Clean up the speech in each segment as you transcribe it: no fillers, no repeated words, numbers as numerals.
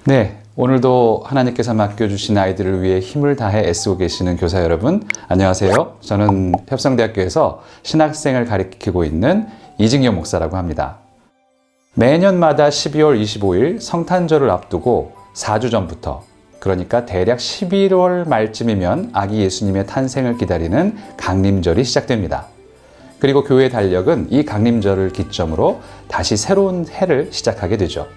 네, 오늘도 하나님께서 맡겨주신 아이들을 위해 힘을 다해 애쓰고 계시는 교사 여러분, 안녕하세요. 저는 협성대학교에서 신학생을 가르치고 있는 이직영 목사라고 합니다. 매년마다 12월 25일 성탄절을 앞두고 4주 전부터, 그러니까 대략 11월 말쯤이면 아기 예수님의 탄생을 기다리는 강림절이 시작됩니다. 그리고 교회 달력은 이 강림절을 기점으로 다시 새로운 해를 시작하게 되죠.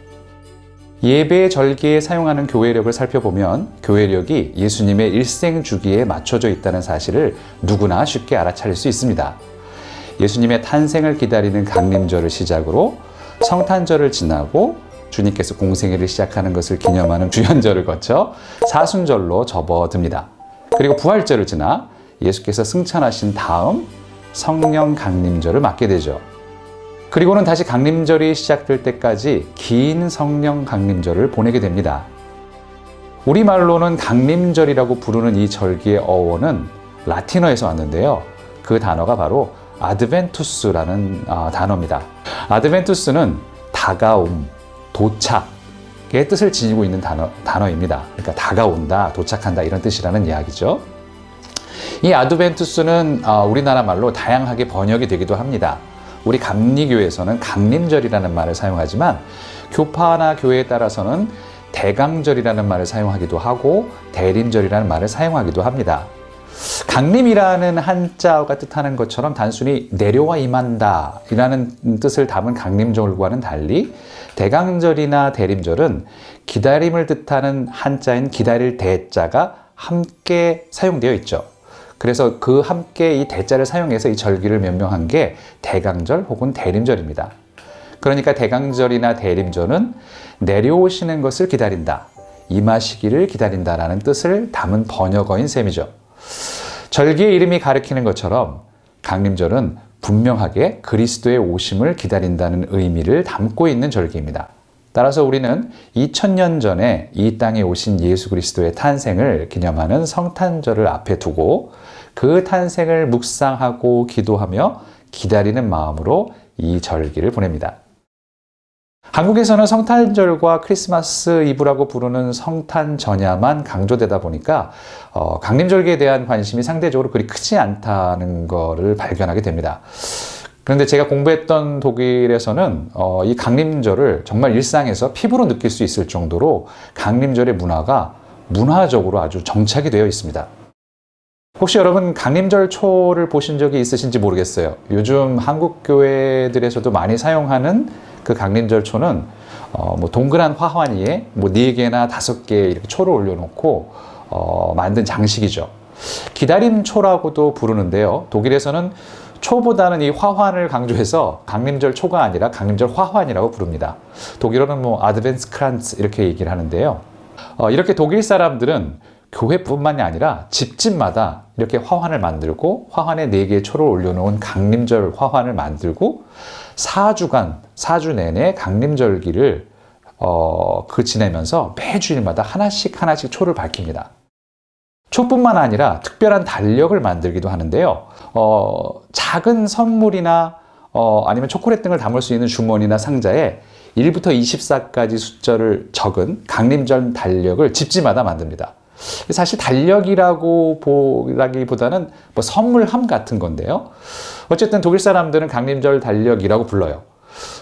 예배 절기에 사용하는 교회력을 살펴보면 교회력이 예수님의 일생 주기에 맞춰져 있다는 사실을 누구나 쉽게 알아차릴 수 있습니다. 예수님의 탄생을 기다리는 강림절을 시작으로 성탄절을 지나고 주님께서 공생애를 시작하는 것을 기념하는 주연절을 거쳐 사순절로 접어듭니다. 그리고 부활절을 지나 예수께서 승천하신 다음 성령 강림절을 맞게 되죠. 그리고는 다시 강림절이 시작될 때까지 긴 성령 강림절을 보내게 됩니다. 우리말로는 강림절이라고 부르는 이 절기의 어원은 라틴어에서 왔는데요. 그 단어가 바로 아드벤투스라는 단어입니다. 아드벤투스는 다가옴, 도착의 뜻을 지니고 있는 단어입니다. 그러니까 다가온다, 도착한다 이런 뜻이라는 이야기죠. 이 아드벤투스는 우리나라 말로 다양하게 번역이 되기도 합니다. 우리 감리교에서는 강림절이라는 말을 사용하지만 교파나 교회에 따라서는 대강절이라는 말을 사용하기도 하고 대림절이라는 말을 사용하기도 합니다. 강림이라는 한자어가 뜻하는 것처럼 단순히 내려와 임한다 이라는 뜻을 담은 강림절과는 달리 대강절이나 대림절은 기다림을 뜻하는 한자인 기다릴 대자가 함께 사용되어 있죠. 그래서 그 함께 이 대자를 사용해서 이 절기를 명명한 게 대강절 혹은 대림절입니다. 그러니까 대강절이나 대림절은 내려오시는 것을 기다린다, 임하시기를 기다린다라는 뜻을 담은 번역어인 셈이죠. 절기의 이름이 가리키는 것처럼 강림절은 분명하게 그리스도의 오심을 기다린다는 의미를 담고 있는 절기입니다. 따라서 우리는 2000년 전에 이 땅에 오신 예수 그리스도의 탄생을 기념하는 성탄절을 앞에 두고 그 탄생을 묵상하고 기도하며 기다리는 마음으로 이 절기를 보냅니다. 한국에서는 성탄절과 크리스마스 이브라고 부르는 성탄 전야만 강조되다 보니까 강림절기에 대한 관심이 상대적으로 그리 크지 않다는 것을 발견하게 됩니다. 그런데 제가 공부했던 독일에서는 이 강림절을 정말 일상에서 피부로 느낄 수 있을 정도로 강림절의 문화가 문화적으로 아주 정착이 되어 있습니다. 혹시 여러분 강림절 초를 보신 적이 있으신지 모르겠어요. 요즘 한국 교회들에서도 많이 사용하는 그 강림절 초는 동그란 화환 위에 4개나 5개 이렇게 초를 올려놓고 만든 장식이죠. 기다림초라고도 부르는데요. 독일에서는 초보다는 이 화환을 강조해서 강림절 초가 아니라 강림절 화환이라고 부릅니다. 독일어는 아드벤츠크란츠 이렇게 얘기를 하는데요. 이렇게 독일 사람들은 교회뿐만이 아니라 집집마다 이렇게 화환을 만들고 화환에 4개의 초를 올려놓은 강림절 화환을 만들고 4주 내내 강림절기를 지내면서 매주일마다 하나씩 초를 밝힙니다. 초뿐만 아니라 특별한 달력을 만들기도 하는데요. 작은 선물이나 아니면 초콜릿 등을 담을 수 있는 주머니나 상자에 1부터 24까지 숫자를 적은 강림절 달력을 집집마다 만듭니다. 사실 달력이라고 보기보다는 선물함 같은 건데요. 어쨌든 독일 사람들은 강림절 달력이라고 불러요.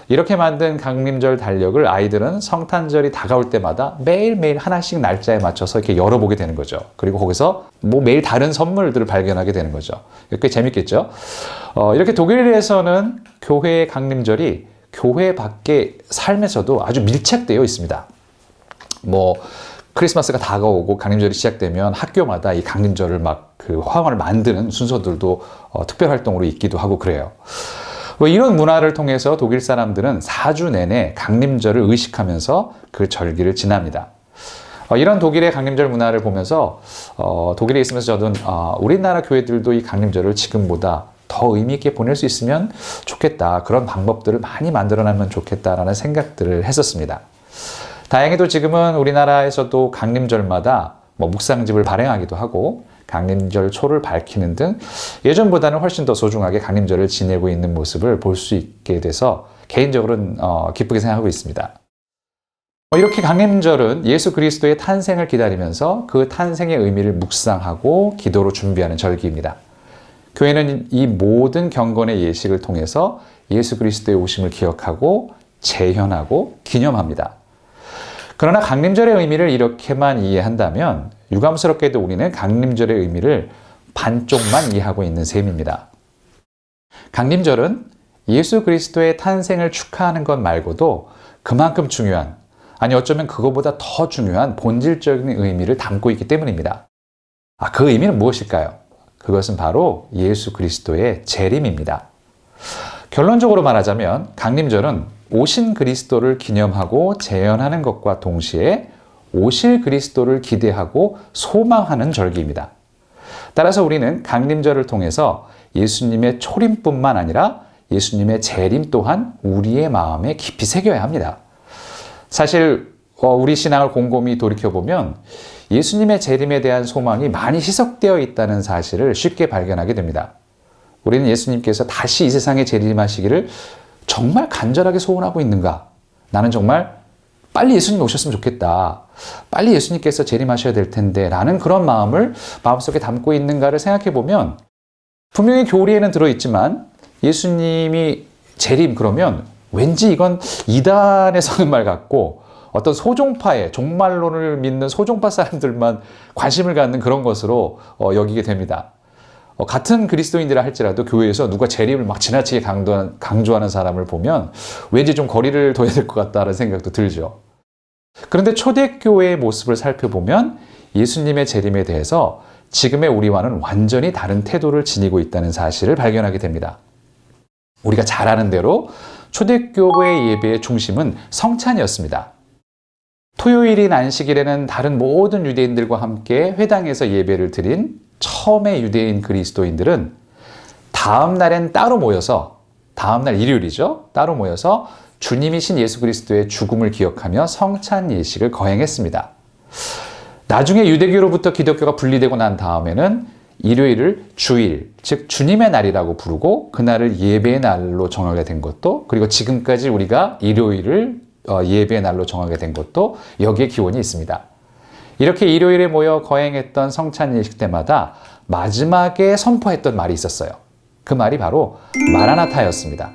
이렇게 만든 강림절 달력을 아이들은 성탄절이 다가올 때마다 매일매일 하나씩 날짜에 맞춰서 이렇게 열어보게 되는 거죠. 그리고 거기서 매일 다른 선물들을 발견하게 되는 거죠. 꽤 재밌겠죠? 이렇게 독일에서는 교회의 강림절이 교회 밖의 삶에서도 아주 밀착되어 있습니다. 크리스마스가 다가오고 강림절이 시작되면 학교마다 이 강림절을 그 화환을 만드는 순서들도 특별 활동으로 있기도 하고 그래요. 이런 문화를 통해서 독일 사람들은 4주 내내 강림절을 의식하면서 그 절기를 지납니다. 이런 독일의 강림절 문화를 보면서 독일에 있으면서 저는 우리나라 교회들도 이 강림절을 지금보다 더 의미 있게 보낼 수 있으면 좋겠다. 그런 방법들을 많이 만들어내면 좋겠다라는 생각들을 했었습니다. 다행히도 지금은 우리나라에서도 강림절마다 묵상집을 발행하기도 하고 강림절 초를 밝히는 등 예전보다는 훨씬 더 소중하게 강림절을 지내고 있는 모습을 볼 수 있게 돼서 개인적으로는 기쁘게 생각하고 있습니다. 이렇게 강림절은 예수 그리스도의 탄생을 기다리면서 그 탄생의 의미를 묵상하고 기도로 준비하는 절기입니다. 교회는 이 모든 경건의 예식을 통해서 예수 그리스도의 오심을 기억하고 재현하고 기념합니다. 그러나 강림절의 의미를 이렇게만 이해한다면 유감스럽게도 우리는 강림절의 의미를 반쪽만 이해하고 있는 셈입니다. 강림절은 예수 그리스도의 탄생을 축하하는 것 말고도 그만큼 중요한, 아니 어쩌면 그것보다 더 중요한 본질적인 의미를 담고 있기 때문입니다. 그 의미는 무엇일까요? 그것은 바로 예수 그리스도의 재림입니다. 결론적으로 말하자면 강림절은 오신 그리스도를 기념하고 재현하는 것과 동시에 오실 그리스도를 기대하고 소망하는 절기입니다. 따라서 우리는 강림절을 통해서 예수님의 초림뿐만 아니라 예수님의 재림 또한 우리의 마음에 깊이 새겨야 합니다. 사실 우리 신앙을 곰곰이 돌이켜보면 예수님의 재림에 대한 소망이 많이 희석되어 있다는 사실을 쉽게 발견하게 됩니다. 우리는 예수님께서 다시 이 세상에 재림하시기를 정말 간절하게 소원하고 있는가? 나는 정말 빨리 예수님 오셨으면 좋겠다. 빨리 예수님께서 재림하셔야 될 텐데 라는 그런 마음을 마음속에 담고 있는가를 생각해 보면 분명히 교리에는 들어있지만 예수님이 재림 그러면 왠지 이건 이단에서 하는 말 같고 어떤 소종파의 종말론을 믿는 소종파 사람들만 관심을 갖는 그런 것으로 여기게 됩니다. 같은 그리스도인이라 할지라도 교회에서 누가 재림을 막 지나치게 강조하는 사람을 보면 왠지 좀 거리를 둬야 될 것 같다는 생각도 들죠. 그런데 초대교회의 모습을 살펴보면 예수님의 재림에 대해서 지금의 우리와는 완전히 다른 태도를 지니고 있다는 사실을 발견하게 됩니다. 우리가 잘 아는 대로 초대교회의 예배의 중심은 성찬이었습니다. 토요일인 안식일에는 다른 모든 유대인들과 함께 회당에서 예배를 드린 처음의 유대인 그리스도인들은 다음 날엔 따로 모여서, 다음 날 일요일이죠. 따로 모여서 주님이신 예수 그리스도의 죽음을 기억하며 성찬 예식을 거행했습니다. 나중에 유대교로부터 기독교가 분리되고 난 다음에는 일요일을 주일, 즉 주님의 날이라고 부르고 그날을 예배의 날로 정하게 된 것도, 그리고 지금까지 우리가 일요일을 예배의 날로 정하게 된 것도 여기에 기원이 있습니다. 이렇게 일요일에 모여 거행했던 성찬 예식 때마다 마지막에 선포했던 말이 있었어요. 그 말이 바로 마라나타였습니다.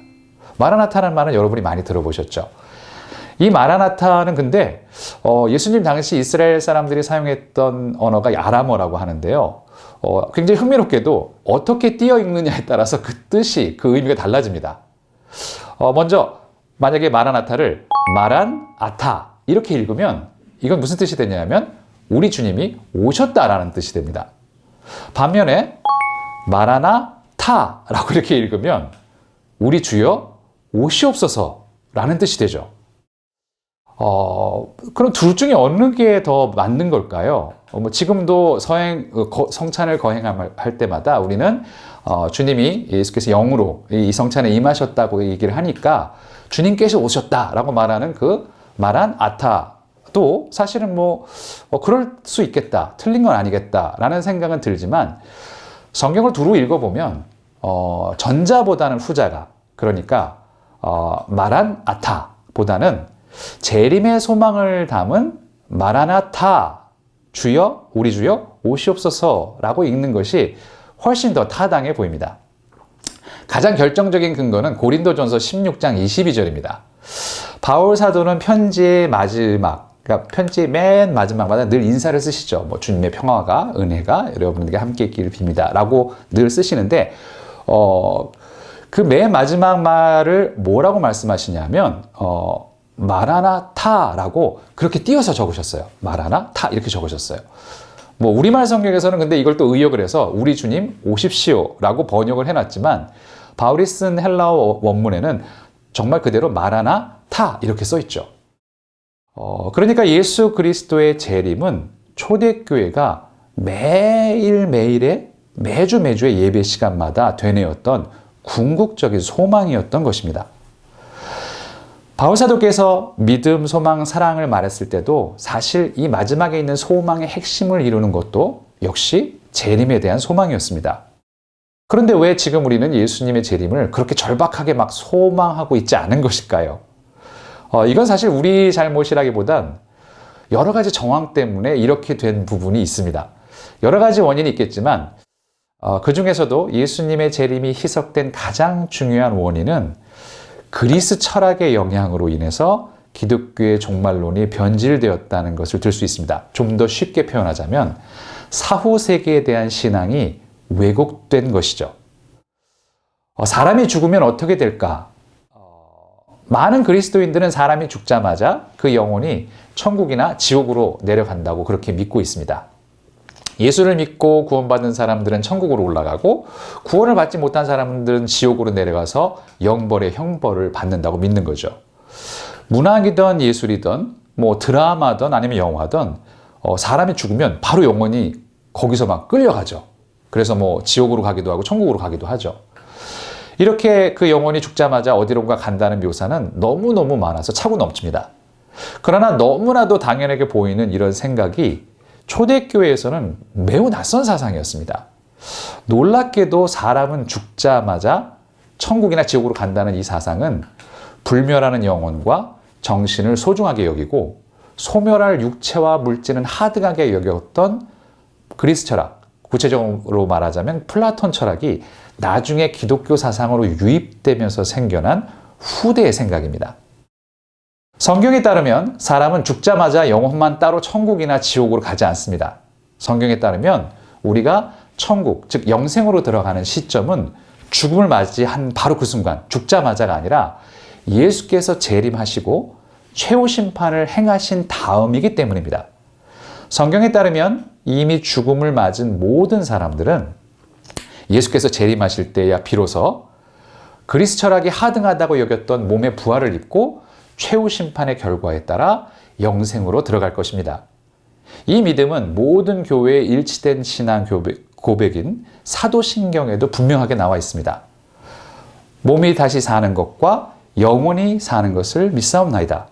마라나타라는 말은 여러분이 많이 들어보셨죠? 이 마라나타는 근데 예수님 당시 이스라엘 사람들이 사용했던 언어가 아람어라고 하는데요. 굉장히 흥미롭게도 어떻게 띄어 읽느냐에 따라서 그 뜻이, 그 의미가 달라집니다. 먼저 만약에 마라나타를 마란아타 이렇게 읽으면 이건 무슨 뜻이 되냐면 우리 주님이 오셨다라는 뜻이 됩니다. 반면에 마라나타라고 이렇게 읽으면 우리 주여 오시옵소서라는 뜻이 되죠. 그럼 둘 중에 어느 게 더 맞는 걸까요? 지금도 성찬을 거행할 때마다 우리는 주님이 예수께서 영으로 이 성찬에 임하셨다고 얘기를 하니까 주님께서 오셨다라고 말하는 그 마란아타도 사실은 그럴 수 있겠다, 틀린 건 아니겠다라는 생각은 들지만 성경을 두루 읽어보면 전자보다는 후자가, 그러니까 마란아타보다는 재림의 소망을 담은 마라나타, 주여, 우리 주여 오시옵소서라고 읽는 것이 훨씬 더 타당해 보입니다. 가장 결정적인 근거는 고린도전서 16장 22절입니다. 바울 사도는 편지의 마지막, 그러니까 편지의 맨 마지막마다 늘 인사를 쓰시죠. 주님의 평화가, 은혜가 여러분에게 함께 있기를 빕니다 라고 늘 쓰시는데 그 맨 마지막 말을 뭐라고 말씀하시냐면 마라나타라고 그렇게 띄어서 적으셨어요. 마라나타 이렇게 적으셨어요. 우리말 성경에서는 근데 이걸 또 의역을 해서 우리 주님 오십시오 라고 번역을 해놨지만 바울이 쓴 헬라어 원문에는 정말 그대로 마라나타 이렇게 써 있죠. 그러니까 예수 그리스도의 재림은 초대교회가 매일매일의 매주의 예배 시간마다 되뇌었던 궁극적인 소망이었던 것입니다. 바울 사도께서 믿음, 소망, 사랑을 말했을 때도 사실 이 마지막에 있는 소망의 핵심을 이루는 것도 역시 재림에 대한 소망이었습니다. 그런데 왜 지금 우리는 예수님의 재림을 그렇게 절박하게 막 소망하고 있지 않은 것일까요? 이건 사실 우리 잘못이라기보단 여러 가지 정황 때문에 이렇게 된 부분이 있습니다. 여러 가지 원인이 있겠지만 그 중에서도 예수님의 재림이 희석된 가장 중요한 원인은 그리스 철학의 영향으로 인해서 기독교의 종말론이 변질되었다는 것을 들 수 있습니다. 좀 더 쉽게 표현하자면 사후 세계에 대한 신앙이 왜곡된 것이죠. 사람이 죽으면 어떻게 될까? 많은 그리스도인들은 사람이 죽자마자 그 영혼이 천국이나 지옥으로 내려간다고 그렇게 믿고 있습니다. 예수를 믿고 구원받은 사람들은 천국으로 올라가고 구원을 받지 못한 사람들은 지옥으로 내려가서 영벌의 형벌을 받는다고 믿는 거죠. 문학이든 예술이든 뭐 드라마든 아니면 영화든 사람이 죽으면 바로 영혼이 거기서 막 끌려가죠. 그래서 뭐 지옥으로 가기도 하고 천국으로 가기도 하죠. 이렇게 그 영혼이 죽자마자 어디론가 간다는 묘사는 너무너무 많아서 차고 넘칩니다. 그러나 너무나도 당연하게 보이는 이런 생각이 초대교회에서는 매우 낯선 사상이었습니다. 놀랍게도 사람은 죽자마자 천국이나 지옥으로 간다는 이 사상은 불멸하는 영혼과 정신을 소중하게 여기고 소멸할 육체와 물질은 하등하게 여겼던 그리스 철학, 구체적으로 말하자면 플라톤 철학이 나중에 기독교 사상으로 유입되면서 생겨난 후대의 생각입니다. 성경에 따르면 사람은 죽자마자 영혼만 따로 천국이나 지옥으로 가지 않습니다. 성경에 따르면 우리가 천국, 즉 영생으로 들어가는 시점은 죽음을 맞이한 바로 그 순간, 죽자마자가 아니라 예수께서 재림하시고 최후 심판을 행하신 다음이기 때문입니다. 성경에 따르면 이미 죽음을 맞은 모든 사람들은 예수께서 재림하실 때야 비로소 그리스 철학이 하등하다고 여겼던 몸의 부활을 입고 최후 심판의 결과에 따라 영생으로 들어갈 것입니다. 이 믿음은 모든 교회의 일치된 신앙 고백인 사도신경에도 분명하게 나와 있습니다. 몸이 다시 사는 것과 영혼이 사는 것을 믿사옵나이다.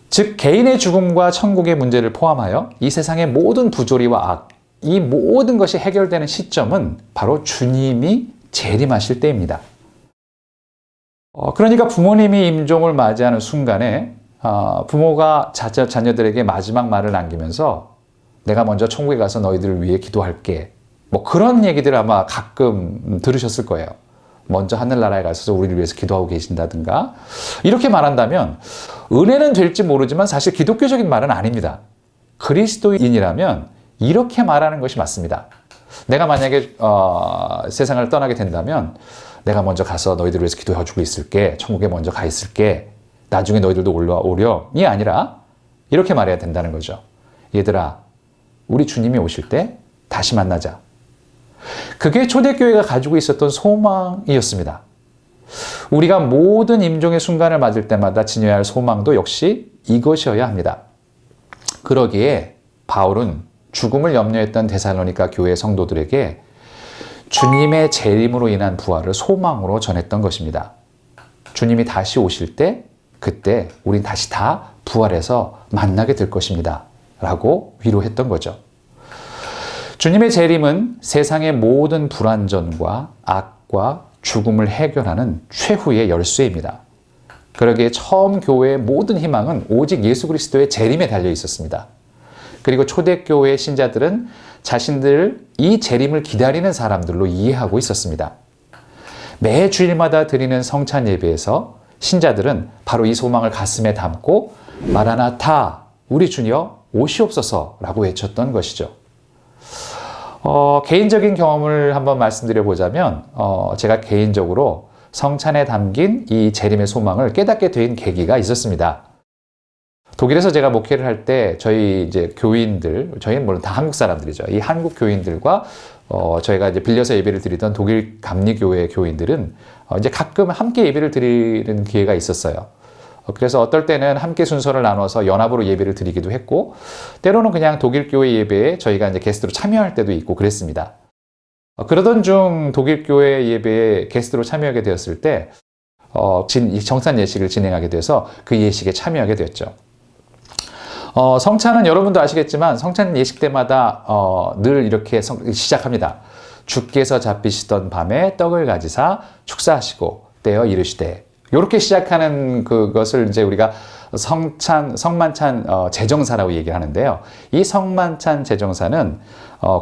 즉 개인의 죽음과 천국의 문제를 포함하여 이 세상의 모든 부조리와 악, 이 모든 것이 해결되는 시점은 바로 주님이 재림하실 때입니다. 그러니까 부모님이 임종을 맞이하는 순간에 부모가 자녀들에게 마지막 말을 남기면서 내가 먼저 천국에 가서 너희들을 위해 기도할게. 뭐 그런 얘기들 아마 가끔 들으셨을 거예요. 먼저 하늘나라에 가셔서 우리를 위해서 기도하고 계신다든가. 이렇게 말한다면 은혜는 될지 모르지만 사실 기독교적인 말은 아닙니다. 그리스도인이라면 이렇게 말하는 것이 맞습니다. 내가 만약에 세상을 떠나게 된다면 내가 먼저 가서 너희들을 위해서 기도해주고 있을게. 천국에 먼저 가 있을게. 나중에 너희들도 올라오렴이 아니라 이렇게 말해야 된다는 거죠. 얘들아, 우리 주님이 오실 때 다시 만나자. 그게 초대교회가 가지고 있었던 소망이었습니다. 우리가 모든 임종의 순간을 맞을 때마다 지녀야 할 소망도 역시 이것이어야 합니다. 그러기에 바울은 죽음을 염려했던 데살로니가 교회 성도들에게 주님의 재림으로 인한 부활을 소망으로 전했던 것입니다. 주님이 다시 오실 때 그때 우린 다시 다 부활해서 만나게 될 것입니다. 라고 위로했던 거죠. 주님의 재림은 세상의 모든 불완전과 악과 죽음을 해결하는 최후의 열쇠입니다. 그러기에 처음 교회의 모든 희망은 오직 예수 그리스도의 재림에 달려 있었습니다. 그리고 초대교회의 신자들은 자신들을 이 재림을 기다리는 사람들로 이해하고 있었습니다. 매 주일마다 드리는 성찬 예배에서 신자들은 바로 이 소망을 가슴에 담고 마라나타, 우리 주여 오시옵소서라고 외쳤던 것이죠. 개인적인 경험을 한번 말씀드려 보자면 제가 개인적으로 성찬에 담긴 이 재림의 소망을 깨닫게 된 계기가 있었습니다. 독일에서 제가 목회를 할 때 저희 이제 교인들, 저희는 물론 다 한국 사람들이죠. 이 한국 교인들과 저희가 이제 빌려서 예배를 드리던 독일 감리교회 교인들은 이제 가끔 함께 예배를 드리는 기회가 있었어요. 그래서 어떨 때는 함께 순서를 나눠서 연합으로 예배를 드리기도 했고, 때로는 그냥 독일 교회 예배에 저희가 이제 게스트로 참여할 때도 있고 그랬습니다. 그러던 중 독일 교회 예배에 게스트로 참여하게 되었을 때 정산 예식을 진행하게 돼서 그 예식에 참여하게 되었죠. 성찬은 여러분도 아시겠지만 성찬 예식 때마다 늘 이렇게 시작합니다. 주께서 잡히시던 밤에 떡을 가지사 축사하시고 떼어 이르시되, 이렇게 시작하는 그것을 이제 우리가 성만찬 제정사라고 얘기를 하는데요. 이 성만찬 제정사는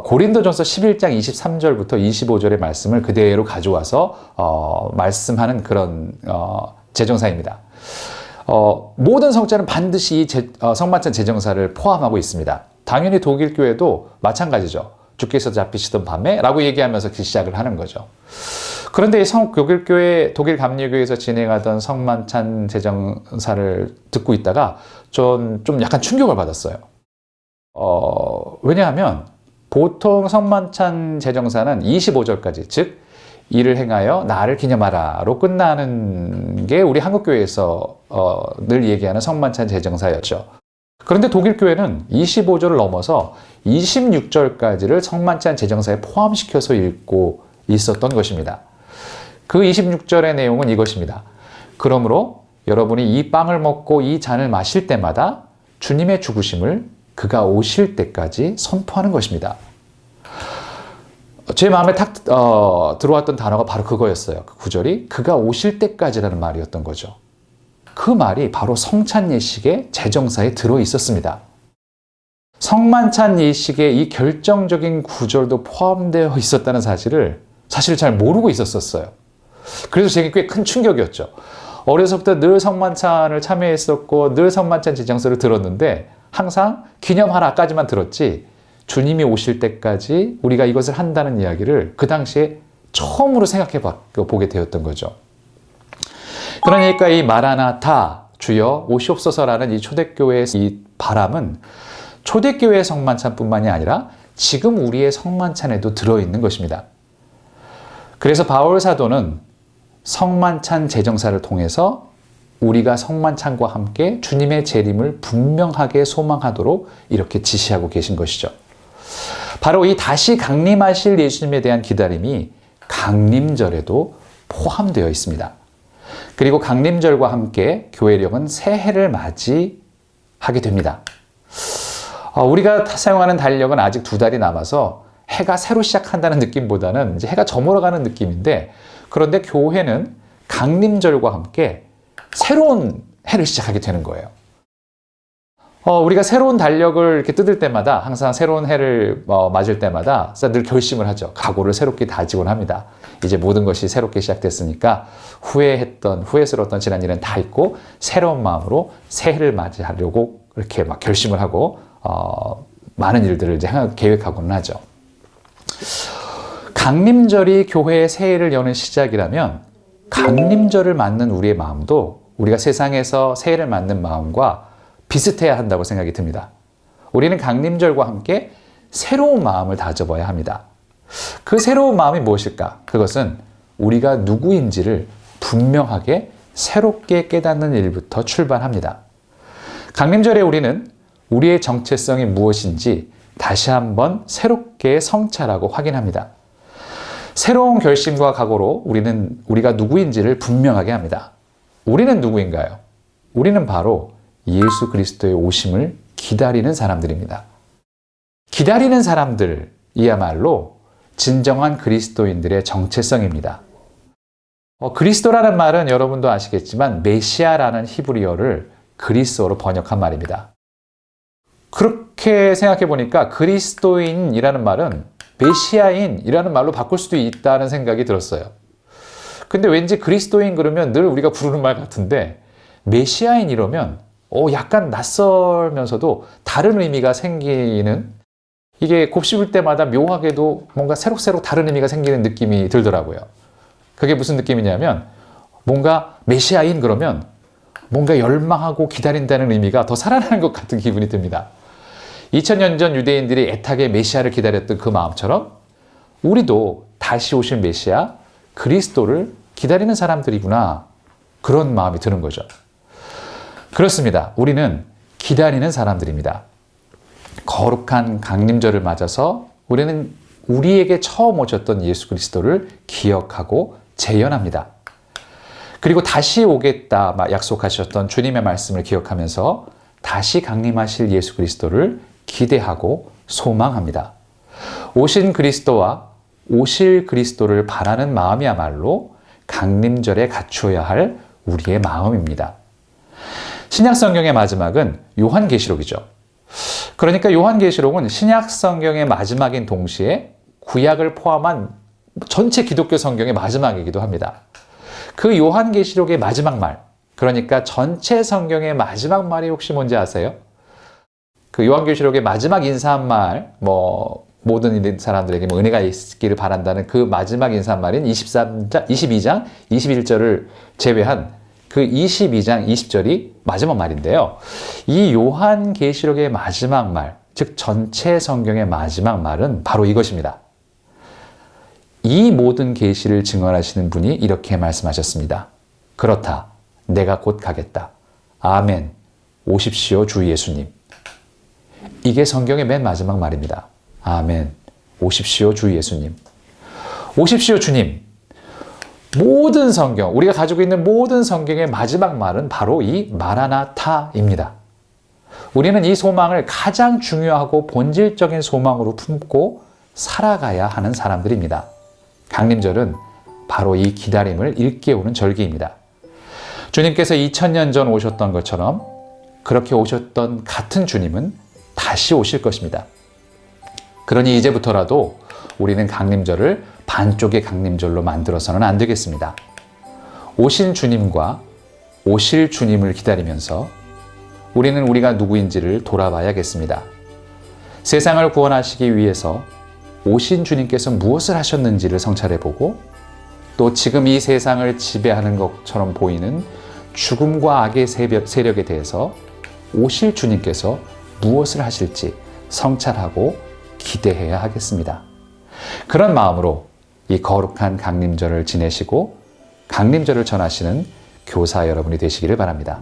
고린도전서 11장 23절부터 25절의 말씀을 그대로 가져와서 말씀하는 그런 제정사입니다. 모든 성찬은 반드시 이 성만찬 제정사를 포함하고 있습니다. 당연히 독일 교회도 마찬가지죠. 주께서 잡히시던 밤에 라고 얘기하면서 시작을 하는 거죠. 그런데 독일 감리교회에서 진행하던 성만찬 제정사를 듣고 있다가 좀 약간 충격을 받았어요. 왜냐하면 보통 성만찬 제정사는 25절까지, 즉 이를 행하여 나를 기념하라로 끝나는 게 우리 한국교회에서 늘 얘기하는 성만찬 제정사였죠. 그런데 독일 교회는 25절을 넘어서 26절까지를 성만찬 제정사에 포함시켜서 읽고 있었던 것입니다. 그 26절의 내용은 이것입니다. 그러므로 여러분이 이 빵을 먹고 이 잔을 마실 때마다 주님의 죽으심을 그가 오실 때까지 선포하는 것입니다. 제 마음에 탁 들어왔던 단어가 바로 그거였어요. 그 구절이 그가 오실 때까지라는 말이었던 거죠. 그 말이 바로 성찬 예식의 제정사에 들어 있었습니다. 성만찬 예식의 이 결정적인 구절도 포함되어 있었다는 사실을 사실 잘 모르고 있었어요. 그래서 제게 꽤 큰 충격이었죠. 어려서부터 늘 성만찬을 참여했었고 늘 성만찬 제정서를 들었는데 항상 기념하라까지만 들었지 주님이 오실 때까지 우리가 이것을 한다는 이야기를 그 당시에 처음으로 생각해 보게 되었던 거죠. 그러니까 이 마라나타 주여 오시옵소서라는 이 초대교회의 이 바람은 초대교회의 성만찬뿐만이 아니라 지금 우리의 성만찬에도 들어있는 것입니다. 그래서 바울 사도는 성만찬 제정사를 통해서 우리가 성만찬과 함께 주님의 재림을 분명하게 소망하도록 이렇게 지시하고 계신 것이죠. 바로 이 다시 강림하실 예수님에 대한 기다림이 강림절에도 포함되어 있습니다. 그리고 강림절과 함께 교회력은 새해를 맞이하게 됩니다. 우리가 사용하는 달력은 아직 2달이 남아서 해가 새로 시작한다는 느낌보다는 이제 해가 저물어가는 느낌인데, 그런데 교회는 강림절과 함께 새로운 해를 시작하게 되는 거예요. 우리가 새로운 달력을 이렇게 뜯을 때마다, 항상 새로운 해를 맞을 때마다 늘 결심을 하죠. 각오를 새롭게 다지곤 합니다. 이제 모든 것이 새롭게 시작됐으니까 후회스러웠던 지난 일은 다 잊고 새로운 마음으로 새해를 맞이하려고 이렇게 막 결심을 하고 많은 일들을 이제 계획하고는 하죠. 강림절이 교회의 새해를 여는 시작이라면 강림절을 맞는 우리의 마음도 우리가 세상에서 새해를 맞는 마음과 비슷해야 한다고 생각이 듭니다. 우리는 강림절과 함께 새로운 마음을 다져봐야 합니다. 그 새로운 마음이 무엇일까? 그것은 우리가 누구인지를 분명하게 새롭게 깨닫는 일부터 출발합니다. 강림절에 우리는 우리의 정체성이 무엇인지 다시 한번 새롭게 성찰하고 확인합니다. 새로운 결심과 각오로 우리가 누구인지를 분명하게 합니다. 우리는 누구인가요? 우리는 바로 예수 그리스도의 오심을 기다리는 사람들입니다. 기다리는 사람들이야말로 진정한 그리스도인들의 정체성입니다. 그리스도라는 말은 여러분도 아시겠지만 메시아라는 히브리어를 그리스어로 번역한 말입니다. 그렇게 생각해 보니까 그리스도인이라는 말은 메시아인이라는 말로 바꿀 수도 있다는 생각이 들었어요. 근데 왠지 그리스도인 그러면 늘 우리가 부르는 말 같은데 메시아인 이러면 약간 낯설면서도 다른 의미가 생기는, 이게 곱씹을 때마다 묘하게도 뭔가 새록새록 다른 의미가 생기는 느낌이 들더라고요. 그게 무슨 느낌이냐면 뭔가 메시아인 그러면 뭔가 열망하고 기다린다는 의미가 더 살아나는 것 같은 기분이 듭니다. 2000년 전 유대인들이 애타게 메시아를 기다렸던 그 마음처럼 우리도 다시 오실 메시아 그리스도를 기다리는 사람들이구나, 그런 마음이 드는 거죠. 그렇습니다. 우리는 기다리는 사람들입니다. 거룩한 강림절을 맞아서 우리는 우리에게 처음 오셨던 예수 그리스도를 기억하고 재현합니다. 그리고 다시 오겠다 약속하셨던 주님의 말씀을 기억하면서 다시 강림하실 예수 그리스도를 기대하고 소망합니다. 오신 그리스도와 오실 그리스도를 바라는 마음이야말로 강림절에 갖추어야 할 우리의 마음입니다. 신약 성경의 마지막은 요한계시록이죠. 그러니까 요한계시록은 신약 성경의 마지막인 동시에 구약을 포함한 전체 기독교 성경의 마지막이기도 합니다. 그 요한계시록의 마지막 말, 그러니까 전체 성경의 마지막 말이 혹시 뭔지 아세요? 그 요한계시록의 마지막 인사한 말, 모든 사람들에게 은혜가 있기를 바란다는 그 마지막 인사한 말인 22장 21절을 제외한 그 22장 20절이 마지막 말인데요. 이 요한계시록의 마지막 말, 즉 전체 성경의 마지막 말은 바로 이것입니다. 이 모든 계시를 증언하시는 분이 이렇게 말씀하셨습니다. 그렇다. 내가 곧 가겠다. 아멘. 오십시오, 주 예수님. 이게 성경의 맨 마지막 말입니다. 아멘. 오십시오, 주 예수님. 오십시오, 주님. 모든 성경, 우리가 가지고 있는 모든 성경의 마지막 말은 바로 이 마라나타입니다. 우리는 이 소망을 가장 중요하고 본질적인 소망으로 품고 살아가야 하는 사람들입니다. 강림절은 바로 이 기다림을 일깨우는 절기입니다. 주님께서 2000년 전 오셨던 것처럼 그렇게 오셨던 같은 주님은 다시 오실 것입니다. 그러니 이제부터라도 우리는 강림절을 반쪽의 강림절로 만들어서는 안 되겠습니다. 오신 주님과 오실 주님을 기다리면서 우리는 우리가 누구인지를 돌아봐야겠습니다. 세상을 구원하시기 위해서 오신 주님께서 무엇을 하셨는지를 성찰해보고 또 지금 이 세상을 지배하는 것처럼 보이는 죽음과 악의 세력에 대해서 오실 주님께서 무엇을 하실지 성찰하고 기대해야 하겠습니다. 그런 마음으로 이 거룩한 강림절을 지내시고 강림절을 전하시는 교사 여러분이 되시기를 바랍니다.